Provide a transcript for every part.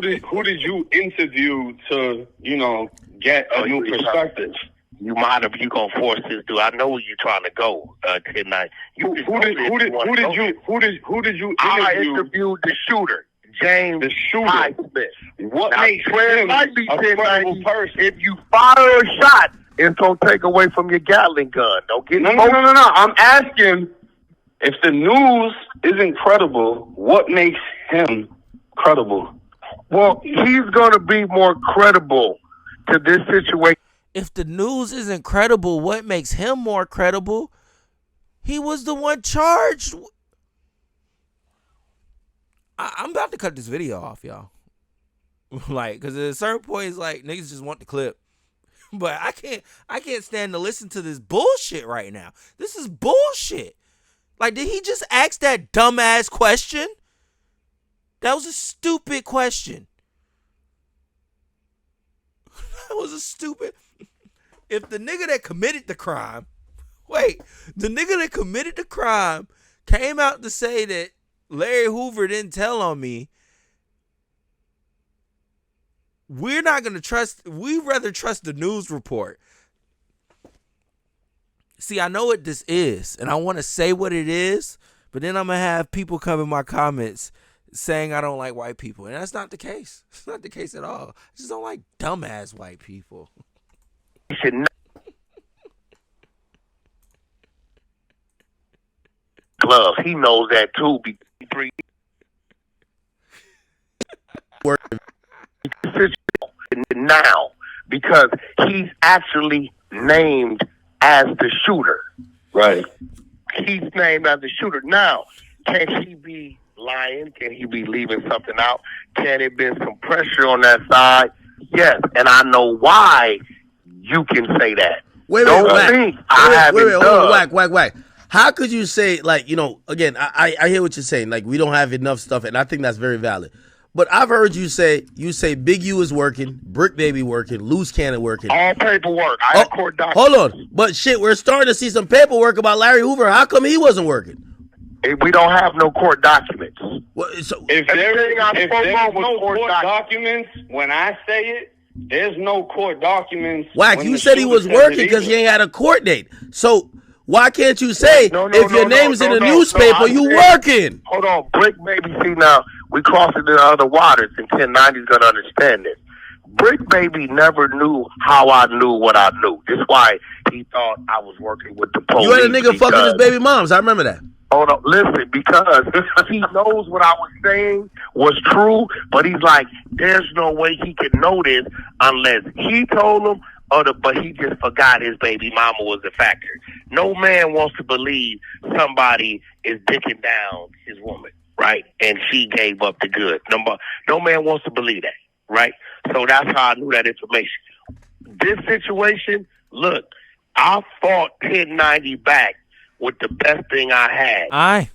did you interview to get a new perspective? You mind if you gonna force this dude? I know where you're trying to go tonight. Who did you interview? I interviewed the shooter, James. The shooter. What makes him a credible person? If you fire a shot, it's gonna take away from your Gatling gun. Don't get no. I'm asking, if the news isn't credible, what makes him credible? Well, he's gonna be more credible to this situation. If the news isn't credible, what makes him more credible? He was the one charged. I'm about to cut this video off, y'all. Like, because at a certain point, it's like niggas just want the clip. But I can't stand to listen to this bullshit right now. This is bullshit. Like, did he just ask that dumbass question? That was a stupid question. That was a stupid. If the nigga that committed the crime, came out to say that Larry Hoover didn't tell on me, we're not going to trust, we'd rather trust the news report. See, I know what this is, and I want to say what it is, but then I'm going to have people come in my comments saying I don't like white people, and that's not the case. It's not the case at all. I just don't like dumbass white people. Gloves. He knows that too. Now, because he's actually named as the shooter. Right. He's named as the shooter. Now, can he be lying? Can he be leaving something out? Can it be some pressure on that side? Yes, and I know why you can say that. Wait, hold on, Wack. How could you say, like, again, I hear what you're saying. Like, we don't have enough stuff, and I think that's very valid. But I've heard you say Big U is working, Brick Baby working, Loose Cannon working. All paperwork. I have court documents. Hold on. But shit, we're starting to see some paperwork about Larry Hoover. How come he wasn't working? We don't have no court documents. Well, so, if there's no court documents, when I say it, there's no court documents. Wack, you said he was working because he ain't had a court date. So why can't you say if your name's in the newspaper, you working? Hold on, Brick Baby. See, now we crossing into other waters, and 1090's gonna understand this. Brick Baby never knew how I knew what I knew. That's why he thought I was working with the police. You had a nigga fucking his baby moms. I remember that. Hold on, listen, because he knows what I was saying was true, but he's like, there's no way he can know this unless he told him, but he just forgot his baby mama was a factor. No man wants to believe somebody is dicking down his woman, right? And she gave up the good. No man wants to believe that, right? So that's how I knew that information. This situation, look, I fought 1090 back with the best thing I had. I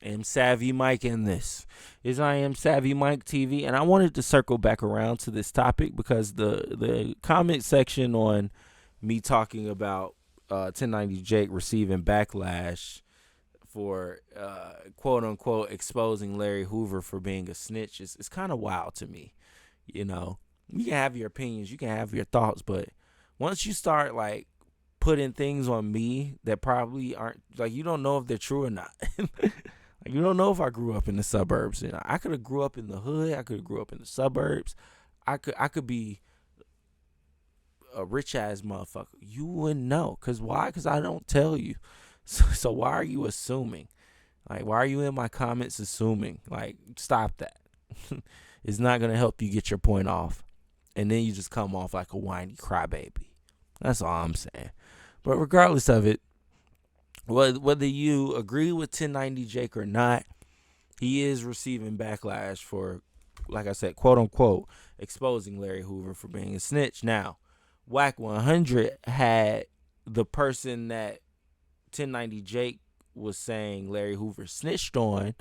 am Savvy Mike, and this is I Am Savvy Mike TV, and I wanted to circle back around to this topic because the comment section on me talking about 1090 Jake receiving backlash for quote unquote exposing Larry Hoover for being a snitch is kind of wild to me. You can have your opinions, you can have your thoughts, but once you start like putting things on me that probably aren't, like, you don't know if they're true or not. Like, you don't know if I grew up in the suburbs. I could have grew up in the hood. I could have grew up in the suburbs. I could be a rich ass motherfucker. You wouldn't know. Cause why? Cause I don't tell you. So why are you assuming? Like, why are you in my comments assuming? Like, stop that. It's not gonna help you get your point off. And then you just come off like a whiny crybaby. That's all I'm saying. But regardless of it, whether you agree with 1090 Jake or not, he is receiving backlash for, like I said, quote unquote, exposing Larry Hoover for being a snitch. Now, Wack 100 had the person that 1090 Jake was saying Larry Hoover snitched on,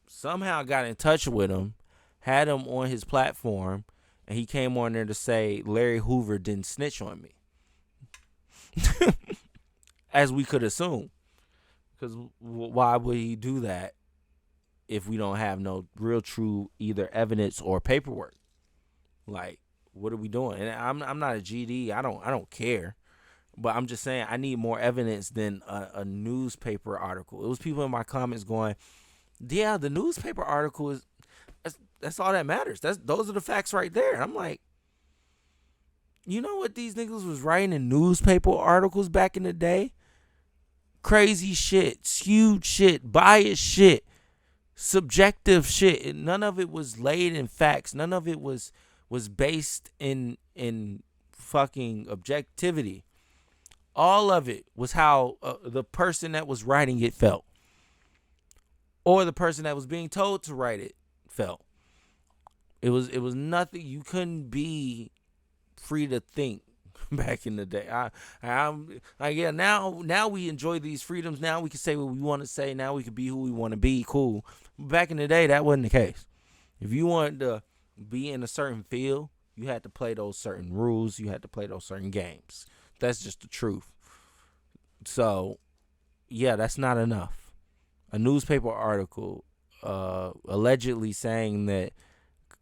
somehow got in touch with him, had him on his platform, and he came on there to say Larry Hoover didn't snitch on me. As we could assume. Because why would he do that if we don't have no real true either evidence or paperwork? Like, what are we doing? And I'm not a GD. I don't care. But I'm just saying I need more evidence than a newspaper article. It was people in my comments going, yeah, the newspaper article is that's all that matters. Those are the facts right there. And I'm like, you know what these niggas was writing in newspaper articles back in the day? Crazy shit, skewed shit, biased shit, subjective shit. And none of it was laid in facts. None of it was based in fucking objectivity. All of it was how the person that was writing it felt, or the person that was being told to write it felt. It was nothing. You couldn't be free to think back in the day. I'm like, yeah, now we enjoy these freedoms. Now we can say what we want to say. Now we can be who we want to be. Cool. Back in the day, that wasn't the case. If you wanted to be in a certain field, you had to play those certain rules. You had to play those certain games. That's just the truth. So, yeah, that's not enough. A newspaper article allegedly saying that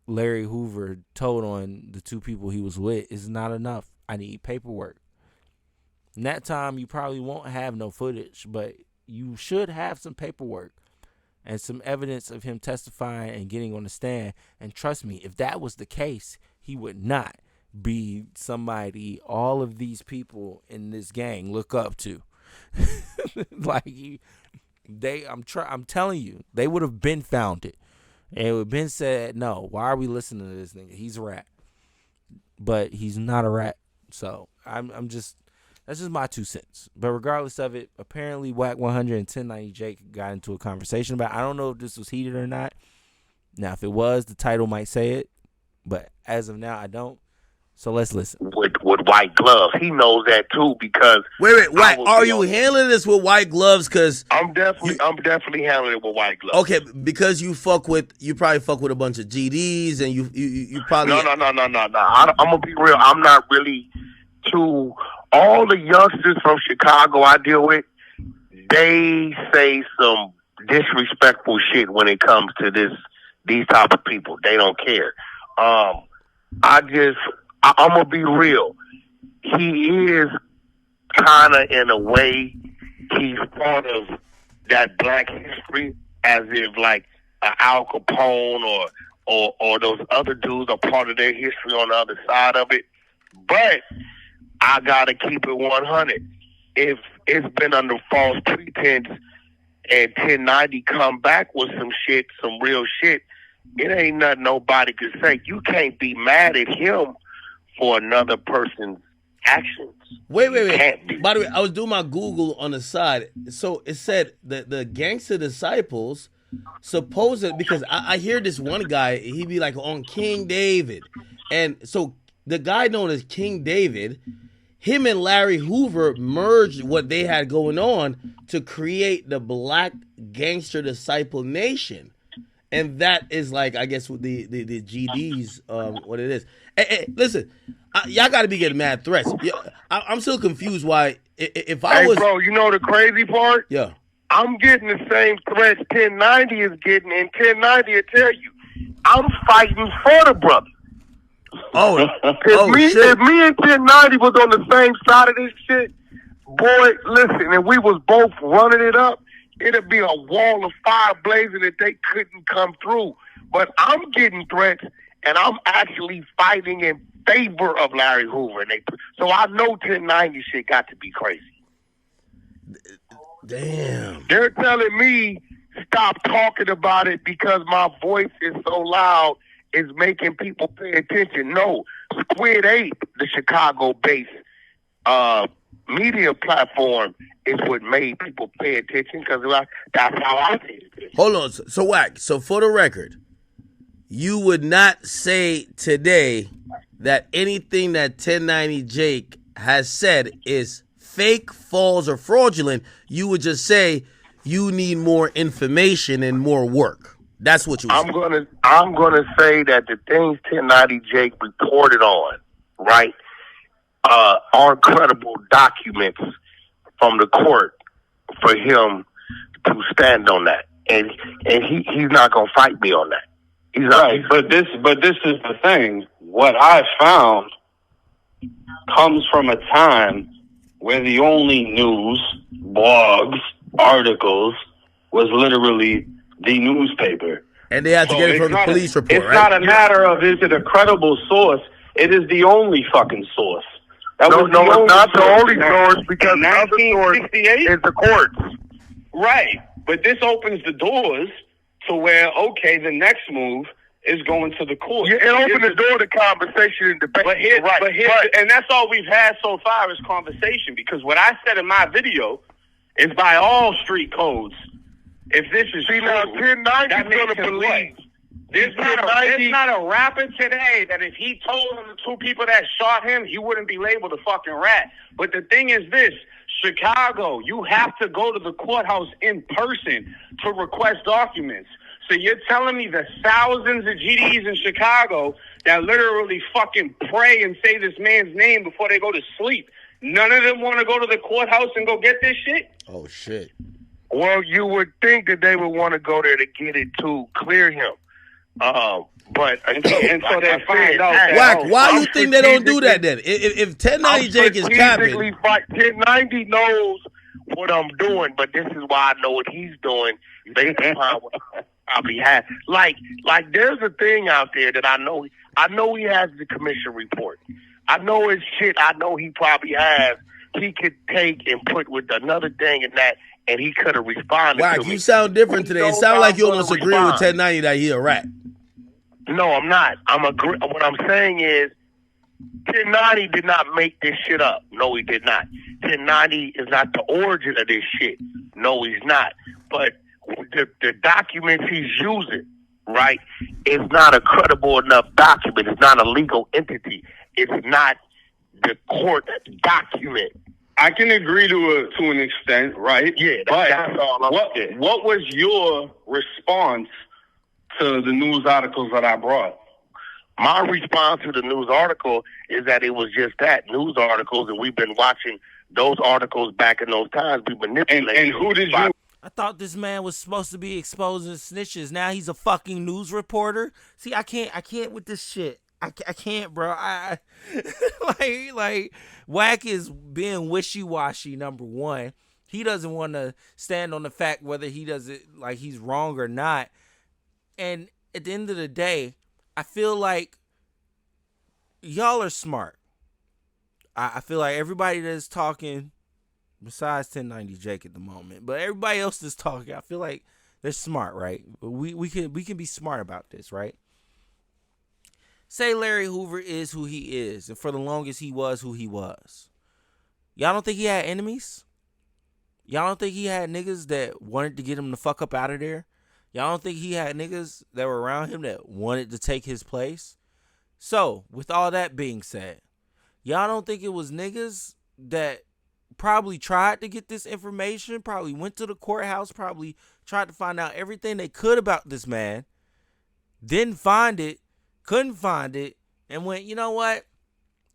Larry Hoover told on the two people he was with is not enough. I need paperwork. And that time you probably won't have no footage, but you should have some paperwork and some evidence of him testifying and getting on the stand. And trust me, if that was the case, he would not be somebody all of these people in this gang look up to. Like, I'm telling you, they would have been found it. And it would have been said, no, why are we listening to this nigga? He's a rat. But he's not a rat. So I'm just, that's just my 2 cents. But regardless of it, apparently Wack 100 and 1090 Jake got into a conversation about it. I don't know if this was heated or not. Now, if it was, the title might say it. But as of now, I don't. So let's listen. With white gloves, he knows that too because. Wait, Wack, are you handling this with white gloves? Because I'm definitely handling it with white gloves. Okay, because you probably fuck with a bunch of GDs, and you probably. No. I'm gonna be real. I'm not really too. All the youngsters from Chicago I deal with, they say some disrespectful shit when it comes to these type of people. They don't care. I'm gonna be real. He is kind of, in a way, he's part of that black history, as if like Al Capone or those other dudes are part of their history on the other side of it. But I gotta keep it 100. If it's been under false pretense and 1090 come back with some shit, some real shit, it ain't nothing nobody can say. You can't be mad at him for another person's actions. Wait. By the way, I was doing my Google on the side. So it said that the Gangster Disciples supposed, because I hear this one guy, he be like on King David. And so the guy known as King David, him and Larry Hoover merged what they had going on to create the Black Gangster Disciple Nation. And that is like, I guess, with the GDs, what it is. Hey, listen, y'all got to be getting mad threats. I'm still confused why, if I was... Hey, bro, you know the crazy part? Yeah. I'm getting the same threats 1090 is getting, and 1090 will tell you, I'm fighting for the brother. If me and 1090 was on the same side of this shit, boy, listen, and we was both running it up, it'd be a wall of fire blazing that they couldn't come through. But I'm getting threats, and I'm actually fighting in favor of Larry Hoover. So I know 1090 shit got to be crazy. Damn. They're telling me stop talking about it because my voice is so loud, it's making people pay attention. No, Squid 8, the Chicago-based media platform, is what made people pay attention because that's how I paid attention. Hold on. So Wack, so for the record, you would not say today that anything that 1090 Jake has said is fake, false, or fraudulent. You would just say you need more information and more work. That's what you would say. I'm gonna say that the things 1090 Jake reported on, right, are credible documents from the court for him to stand on that. and he's not gonna fight me on that. He's not. Right, but this is the thing. What I found comes from a time where the only news, blogs, articles was literally the newspaper. And they had to get it from the police report, it's right? It's not a matter of is it a credible source. It is the only fucking source. No, it's not the only source, because the other source is the courts. Right, but this opens the doors to where, okay, the next move is going to the court. Yeah, it opened the door to conversation and debate. And that's all we've had so far is conversation, because what I said in my video is by all street codes. If this is true, now 1090 is going to believe. There's not a rapper today that if he told them the two people that shot him, he wouldn't be labeled a fucking rat. But the thing is this, Chicago, you have to go to the courthouse in person to request documents. So you're telling me the thousands of GDs in Chicago that literally fucking pray and say this man's name before they go to sleep, none of them want to go to the courthouse and go get this shit? Oh, shit. Well, you would think that they would want to go there to get it to clear him. But until they find out that, Wack, why you think they don't do that then? If 1090 Jake is capping, 1090 knows what I'm doing, but this is why I know what he's doing based upon what I probably have. Like there's a thing out there that I know. I know he has the commission report. I know his shit. I know he probably has. He could take and put with another thing and that, and he could have responded. Wack, to me. You sound different today. It sounds like you almost agree with 1090 that he a rat. No, I'm not. What I'm saying is 1090 did not make this shit up. No, he did not. 1090 is not the origin of this shit. No, he's not. But the documents he's using, right, is not a credible enough document. It's not a legal entity. It's not the court document. I can agree to an extent, right? Yeah, that's all I'm saying. What was your response to the news articles that I brought? My response to the news article is that it was just that, news articles, and we've been watching those articles back in those times. We manipulated. And who did you? I thought this man was supposed to be exposing snitches. Now he's a fucking news reporter. See, I can't with this shit. I can't, bro. like Wack is being wishy-washy, number one. He doesn't want to stand on the fact whether he does it like he's wrong or not. And at the end of the day, I feel like y'all are smart. I feel like everybody that's talking, besides 1090 Jake at the moment, but everybody else that's talking, I feel like they're smart, right? We can be smart about this, right? Say Larry Hoover is who he is, and for the longest he was who he was. Y'all don't think he had enemies? Y'all don't think he had niggas that wanted to get him the fuck up out of there? Y'all don't think he had niggas that were around him that wanted to take his place? So, with all that being said, y'all don't think it was niggas that probably tried to get this information, probably went to the courthouse, probably tried to find out everything they could about this man, didn't find it, couldn't find it, and went, you know what?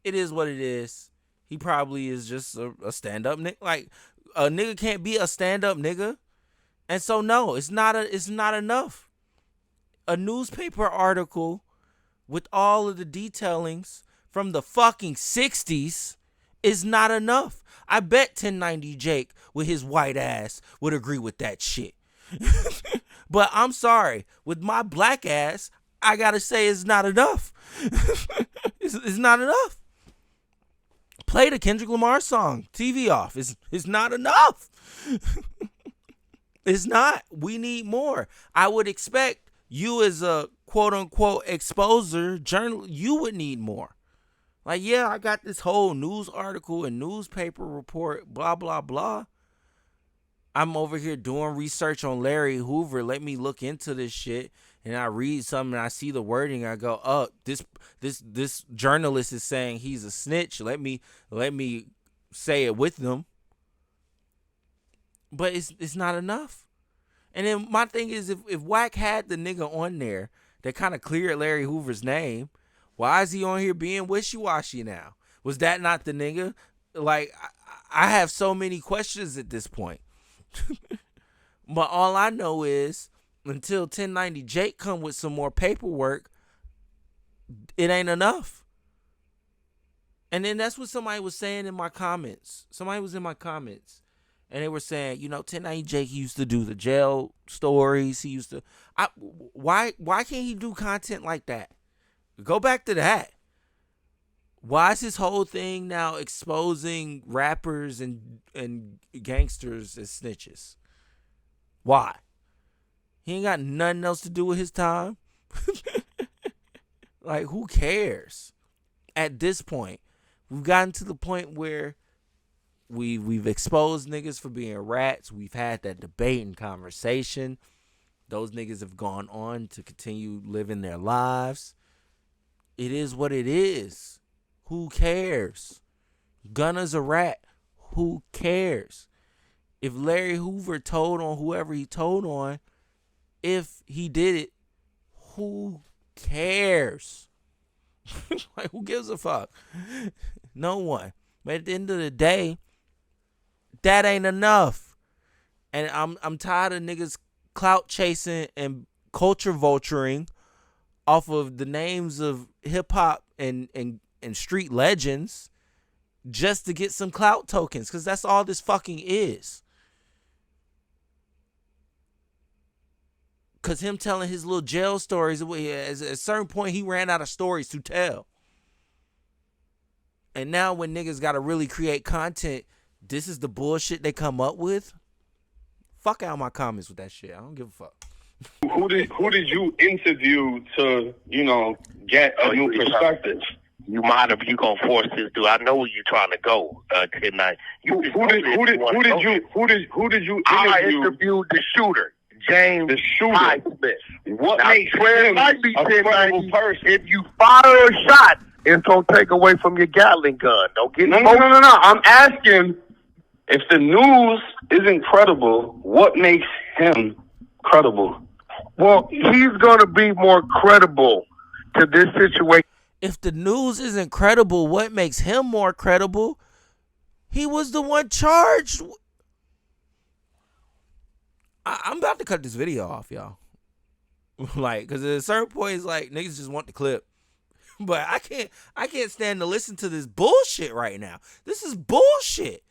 It is what it is. He probably is just a stand-up nigga. Like, a nigga can't be a stand-up nigga. And so, no, it's not enough. A newspaper article with all of the detailings from the fucking 60s is not enough. I bet 1090 Jake with his white ass would agree with that shit. But I'm sorry, with my black ass, I gotta say it's not enough. It's not enough. Play the Kendrick Lamar song, TV off. It's not enough. It's not. We need more. I would expect you as a quote-unquote exposer journalist, you would need more. Like, yeah, I got this whole news article and newspaper report, blah, blah, blah. I'm over here doing research on Larry Hoover. Let me look into this shit. And I read something and I see the wording. I go, oh, this journalist is saying he's a snitch. Let me say it with them. But it's not enough. And then my thing is, if Wack had the nigga on there that kind of cleared Larry Hoover's name, why is he on here being wishy-washy now? Was that not the nigga? Like, I have so many questions at this point. But all I know is until 1090 Jake come with some more paperwork, it ain't enough. And then that's what somebody was saying in my comments. Somebody was in my comments. And they were saying, 1090 Jake used to do the jail stories. He used to. Why can't he do content like that? Go back to that. Why is his whole thing now exposing rappers and gangsters as snitches? Why? He ain't got nothing else to do with his time. Like, who cares? At this point, we've gotten to the point where we've exposed niggas for being rats. We've had that debate and conversation. Those niggas have gone on to continue living their lives. It is what it is. Who cares? Gunna's a rat. Who cares? If Larry Hoover told on whoever he told on, if he did it, who cares? Like, who gives a fuck? No one. But at the end of the day, that ain't enough. And I'm tired of niggas clout chasing and culture vulturing off of the names of hip hop and street legends just to get some clout tokens, because that's all this fucking is. Because him telling his little jail stories, at a certain point he ran out of stories to tell. And now when niggas got to really create content, this is the bullshit they come up with. Fuck out my comments with that shit. I don't give a fuck. Who did you interview to, get a new perspective? You gonna force this dude? I know where you trying to go tonight. Who did you interview? I interviewed the shooter, James. The shooter. Smith. What now, makes him a credible person? If you fire a shot, it's gonna take away from your Gatling gun. Don't get No. I'm asking, if the news isn't credible, what makes him credible? Well, he's gonna be more credible to this situation. If the news isn't credible, what makes him more credible? He was the one charged. I'm about to cut this video off, y'all. Like, because at a certain point, it's like niggas just want the clip. But I can't stand to listen to this bullshit right now. This is bullshit.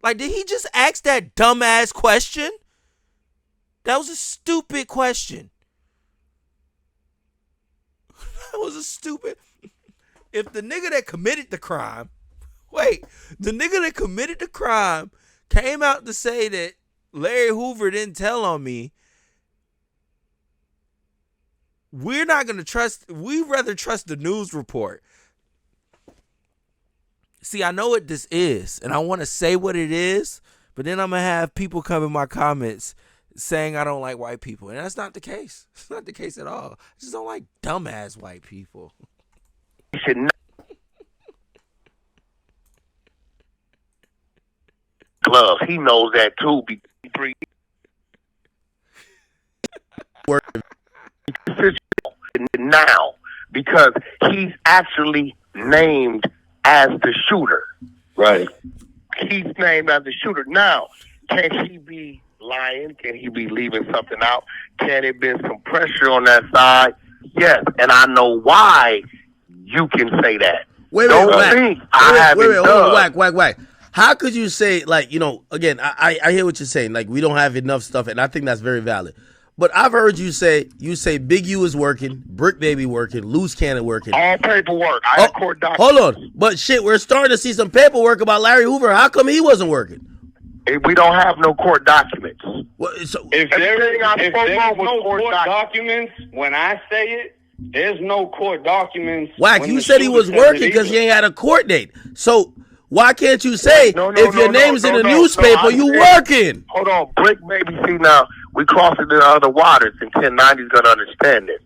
Like, did he just ask that dumbass question? That was a stupid question. That was a stupid. If the nigga that committed the crime, came out to say that Larry Hoover didn't tell on me, we're not going to trust, we'd rather trust the news report. See, I know what this is, and I want to say what it is, but then I'm going to have people come in my comments saying I don't like white people, and that's not the case. It's not the case at all. I just don't like dumbass white people. Gloves. He knows that too. Now, because he's actually named as the shooter. Right. He's named as the shooter. Now, can he be lying? Can he be leaving something out? Can it be some pressure on that side? Yes, and I know why you can say that. Wait, hold on, Wack. How could you say, like, again, I hear what you're saying. Like, we don't have enough stuff, and I think that's very valid. But I've heard you say Big U is working, Brick Baby working, Loose Cannon working. All paperwork. I have court documents. Hold on. But shit, we're starting to see some paperwork about Larry Hoover. How come he wasn't working? We don't have no court documents. Well, if there's no court documents, when I say it, there's no court documents. Wack, you said he was working because he ain't had a court date. So why can't you say if your name's in the newspaper, you working? Hold on, Brick Baby. See, now we crossing into other waters, and 1090's gonna understand this.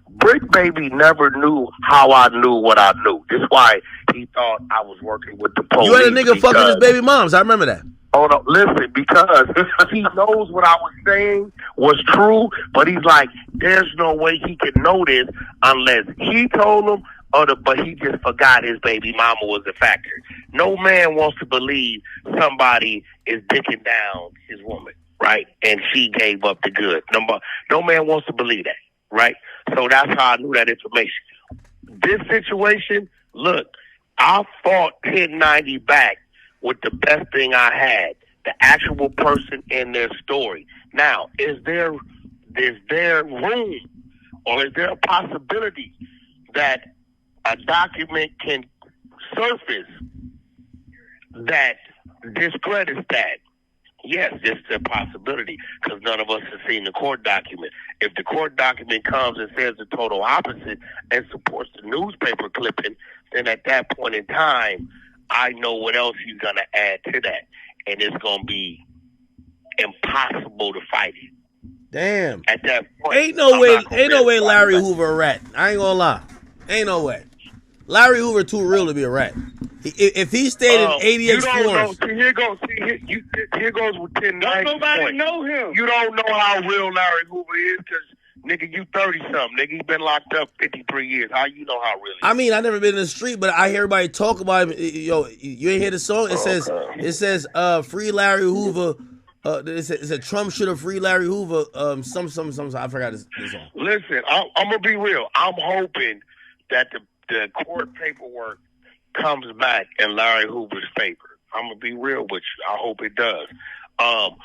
Brick Baby never knew how I knew what I knew. That's why he thought I was working with the police. You had a nigga fucking his baby moms. I remember that. Hold on, listen, because he knows what I was saying was true, but he's like, there's no way he can know this unless he told him, but he just forgot his baby mama was a factor. No man wants to believe somebody is dicking down his woman. right? And she gave up the goods. No man wants to believe that, right? So that's how I knew that information. This situation, look, I fought 1090 back with the best thing I had, the actual person and their story. Now, is there room or is there a possibility that a document can surface that discredits that? Yes, it's a possibility because none of us have seen the court document. If the court document comes and says the total opposite and supports the newspaper clipping, then at that point in time, I know what else he's going to add to that. And it's going to be impossible to fight it. Damn. At that point, Ain't no way Larry Hoover a rat. I ain't gonna lie. Ain't no way. Larry Hoover too real to be a rat. If he stayed in 80X Florence. Here goes with 1090. Don't nobody know him. You don't know how real Larry Hoover is because, nigga, you 30-something. Nigga, he been locked up 53 years. How you know how real he is? I mean, I never been in the street, but I hear everybody talk about him. Yo, you ain't hear the song? It says, free Larry Hoover. It's a Trump should have free Larry Hoover. Some. I forgot this song. Listen, I'm gonna be real. I'm hoping that the court paperwork comes back in Larry Hoover's favor. I'm gonna be real with you. I hope it does. Yo,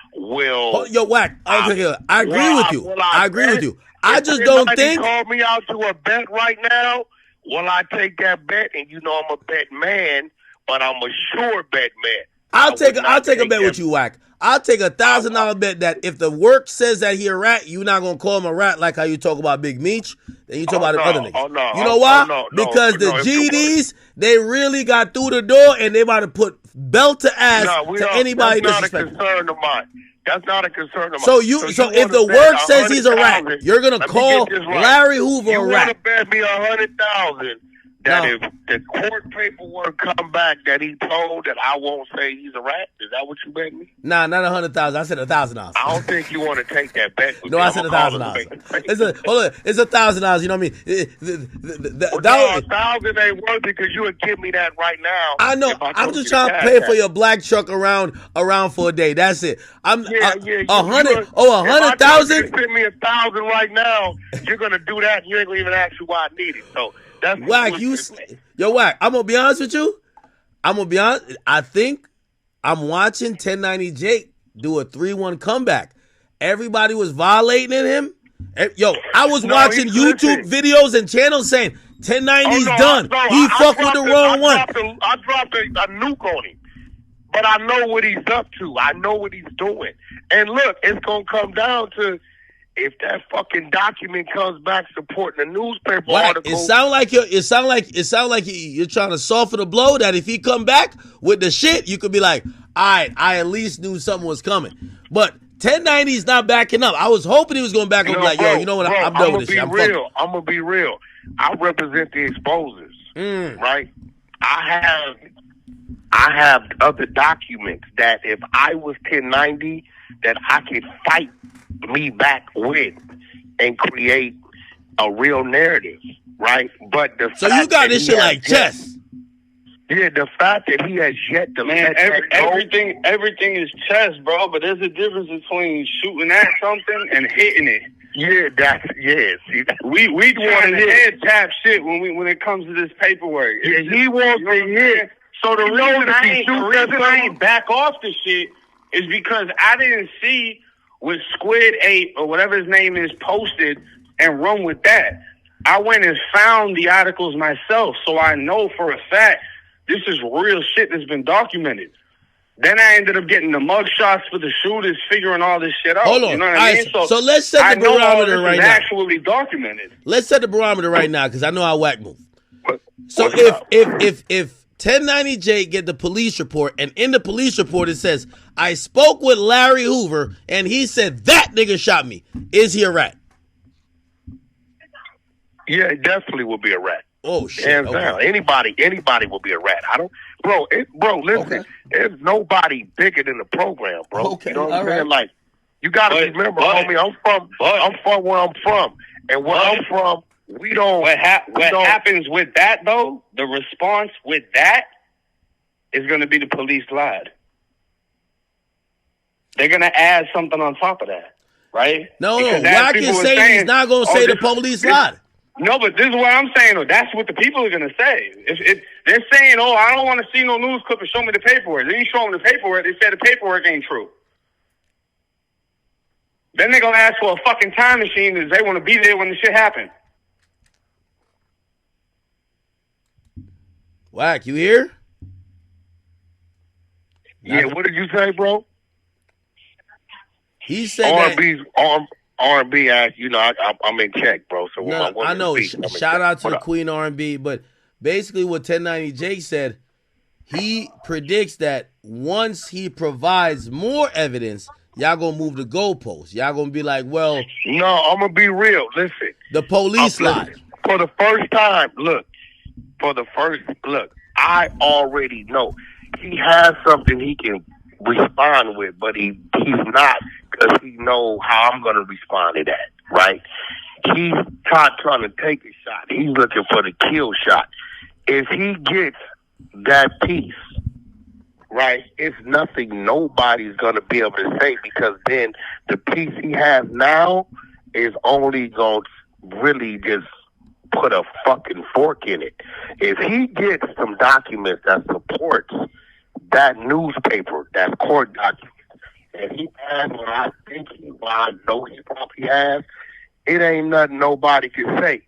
Wack. Okay, I agree with you. I agree with you. I just don't think. Call me out to a bet right now. Will I take that bet? And you know I'm a bet man, but I'm a sure bet man. I'll take a bet with you, Wack. I'll take $1,000 bet that if the work says that he a rat, you're not gonna call him a rat like how you talk about Big Meech. Then you talk about the other niggas. You know why? Because the GDs, they really got through the door and they about to put belt to ass to anybody disrespectful. That's not a concern of mine. That's not a concern of mine. So if the work says he's a rat, you're gonna call Larry Hoover a rat. You want to bet me $100,000 that if the court paperwork come back that he told that I won't say he's a rat? Is that what you bet me? Nah, not $100,000. I said $1,000. I don't think you want to take that bet. No, I said $1,000. It's $1,000. You know what I mean? $1,000 ain't worth it because you would give me that right now. I know. I'm just trying to pay for your black truck around for a day. That's it. $100,000. Send me $1,000 right now. You're gonna do that, and you ain't gonna even ask you why I need it. So. That's Wack, Wack, I'm gonna be honest with you. I think I'm watching 1090 Jake do a 3-1 comeback. Everybody was violating him. Yo, I was watching YouTube videos and channels saying 1090's done. He fucked with the wrong one. I dropped a nuke on him. But I know what he's up to. I know what he's doing. And look, it's gonna come down to if that fucking document comes back supporting the newspaper article. It sound like you're trying to soften the blow. That if he come back with the shit, you could be like, all right, I at least knew something was coming. But 1090 is not backing up. I was hoping he was going back up like, yo, you know what? I'm done with this shit. I'm gonna be real. I represent the exposers, right? I have other documents that if I was 1090, that I could fight me back with and create a real narrative, right? But so you got this shit like chess. Yeah, the fact that he has yet to everything is chess, bro. But there's a difference between shooting at something and hitting it. Yeah, See, we want to head tap shit when it comes to this paperwork. Yeah, he wants to hit. So the reason I ain't back off the shit is because I didn't see what Squid 8 or whatever his name is posted and run with that. I went and found the articles myself, so I know for a fact this is real shit that's been documented. Then I ended up getting the mug shots for the shooters, figuring all this shit out. Hold on. You know what I mean? So let's set the barometer right now. Actually documented. Let's set the barometer right now because I know how Wack move. So if 1090 Jake get the police report, and in the police report it says, I spoke with Larry Hoover, and he said that nigga shot me. Is he a rat? Yeah, it definitely will be a rat. Oh shit! Hands down. Anybody will be a rat. Listen, there's nobody bigger than the program, bro. Okay, you know what I'm right. saying? Like, you gotta remember, homie, I'm from where I'm from, and where I'm from, we don't. What happens with that though? The response with that is going to be the police lied. they're gonna add something on top of that, right? No, Because Wack is saying he's not gonna say the police lied. No, but this is what I'm saying. Though. That's what the people are gonna say. If they're saying, "Oh, I don't want to see no news clip and show me the paperwork," they ain't showing the paperwork. They said the paperwork ain't true. Then they're gonna ask for a fucking time machine because they want to be there when the shit happened. Wack, you here? Yeah, what did you say, bro? He said R&B act, I'm in check, bro. So no, I know. Shout out to the Queen R&B, but basically what 1090 Jake said, he predicts that once he provides more evidence, y'all gonna move the goalposts. Y'all gonna be like, well, no, I'm gonna be real. Listen, the police lied. For the first time, I already know he has something he can respond with, but he's not, because he know how I'm gonna respond to that, right? He's not trying to take a shot. He's looking for the kill shot. If he gets that piece, right, it's nothing nobody's gonna be able to say, because then the piece he has now is only gonna really just put a fucking fork in it. If he gets some documents that supports that newspaper, that court document, and he has what I know he probably has, it ain't nothing nobody can say.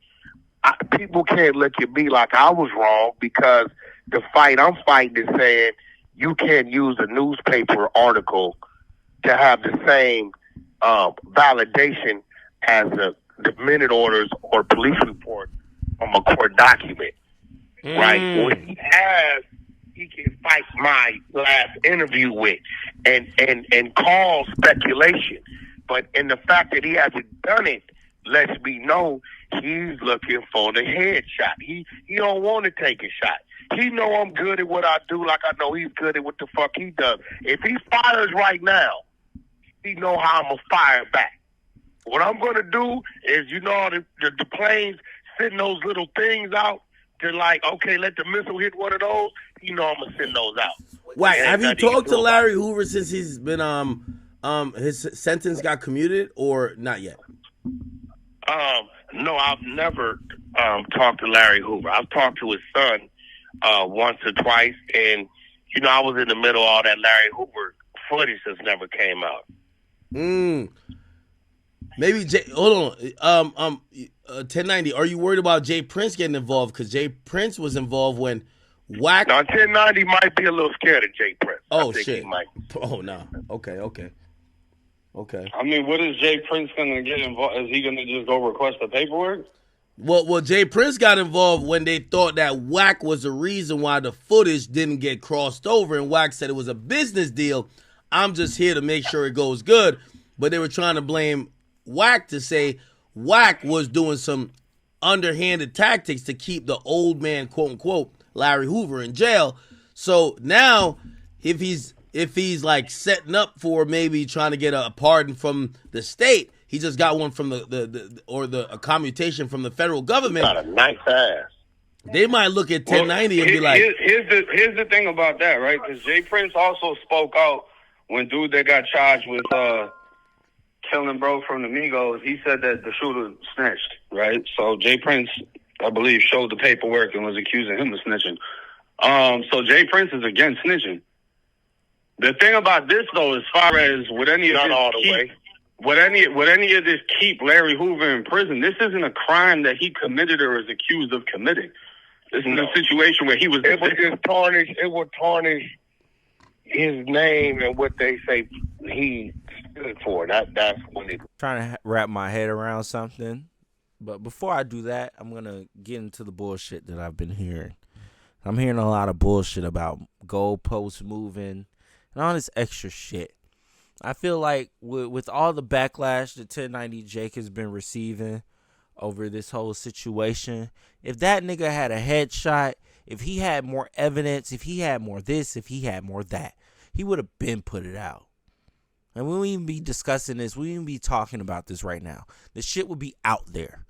People can't look at me like I was wrong, because the fight I'm fighting is saying you can't use a newspaper article to have the same validation as the minute orders or police report from a court document, right? What he has, he can fight my last interview with and call speculation. But in the fact that he hasn't done it lets me know he's looking for the headshot. He don't want to take a shot. He know I'm good at what I do, like I know he's good at what the fuck he does. If he fires right now, he know how I'm going to fire back. What I'm going to do is, the planes send those little things out to, like, okay, let the missile hit one of those. I'm going to send those out. Wait, have you talked to Larry Hoover since he's been, his sentence got commuted, or not yet? No, I've never talked to Larry Hoover. I've talked to his son once or twice, and I was in the middle of all that Larry Hoover footage that's never came out. Maybe hold on. 1090. Are you worried about Jay Prince getting involved? Because Jay Prince was involved when Wack. Now 1090 might be a little scared of Jay Prince. Oh shit. Oh no. Okay. I mean, what is Jay Prince gonna get involved? Is he gonna just go request the paperwork? Well, Jay Prince got involved when they thought that Wack was the reason why the footage didn't get crossed over, and Wack said it was a business deal. I'm just here to make sure it goes good. But they were trying to blame Wack to say Wack was doing some underhanded tactics to keep the old man, quote unquote, Larry Hoover in jail. So now, if he's like setting up for maybe trying to get a pardon from the state, he just got one from a commutation from the federal government. Got a nice ass. They might look at 1090 and be like, here's the thing about that, right? Because Jay Prince also spoke out when dude that got charged with killing bro from the Migos. He said that the shooter snitched, right? So Jay Prince, I believe, showed the paperwork and was accusing him of snitching. So Jay Prince is against snitching. The thing about this, though, as far as would any of this keep Larry Hoover in prison, this isn't a crime that he committed or is accused of committing. This is a situation where he was. It would tarnish his name and what they say he stood for. That's when it. Trying to wrap my head around something, but before I do that, I'm gonna get into the bullshit that I've been hearing. I'm hearing a lot of bullshit about goalposts moving and all this extra shit. I feel like with all the backlash that 1090 Jake has been receiving over this whole situation, if that nigga had a headshot, if he had more evidence, if he had more this, if he had more that, he would have been put it out. And we wouldn't even be discussing this. We wouldn't even be talking about this right now. The shit would be out there.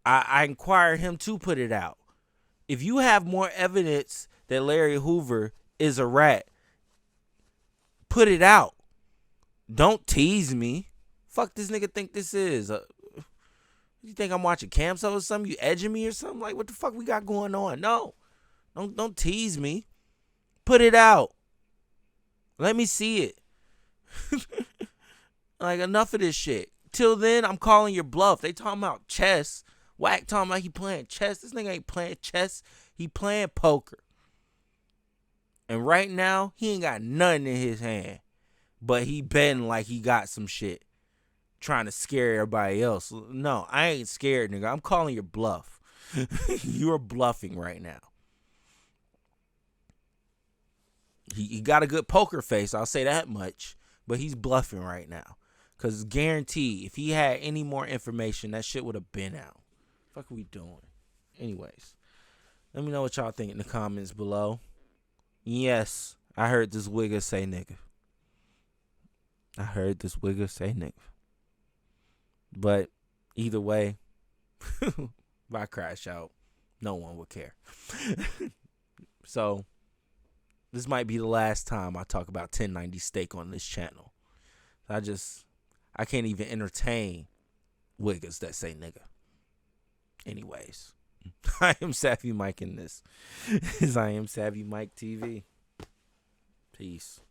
I inquired him to put it out. If you have more evidence that Larry Hoover is a rat, Put it out. Don't tease me. Fuck this nigga think this is. You think I'm watching Camso or something? You edging me or something? Like, what the fuck we got going on? No. Don't tease me. Put it out. Let me see it. Like, enough of this shit. Till then, I'm calling your bluff. They talking about chess. Wack talking about he playing chess. This nigga ain't playing chess. He playing poker. And right now, he ain't got nothing in his hand. But he betting like he got some shit. Trying to scare everybody else. No, I ain't scared, nigga. I'm calling your bluff. You're bluffing right now. He got a good poker face, I'll say that much. But he's bluffing right now. Because guaranteed, if he had any more information, that shit would have been out. Fuck are we doing? Anyways, let me know what y'all think in the comments below. Yes, I heard this wigger say nigga. I heard this wigger say nigga. But either way, if I crash out, no one would care. So, this might be the last time I talk about 1090 steak on this channel. I can't even entertain wiggers that say nigga. Anyways, I am Savvy Mike, and this is I Am Savvy Mike TV. Peace.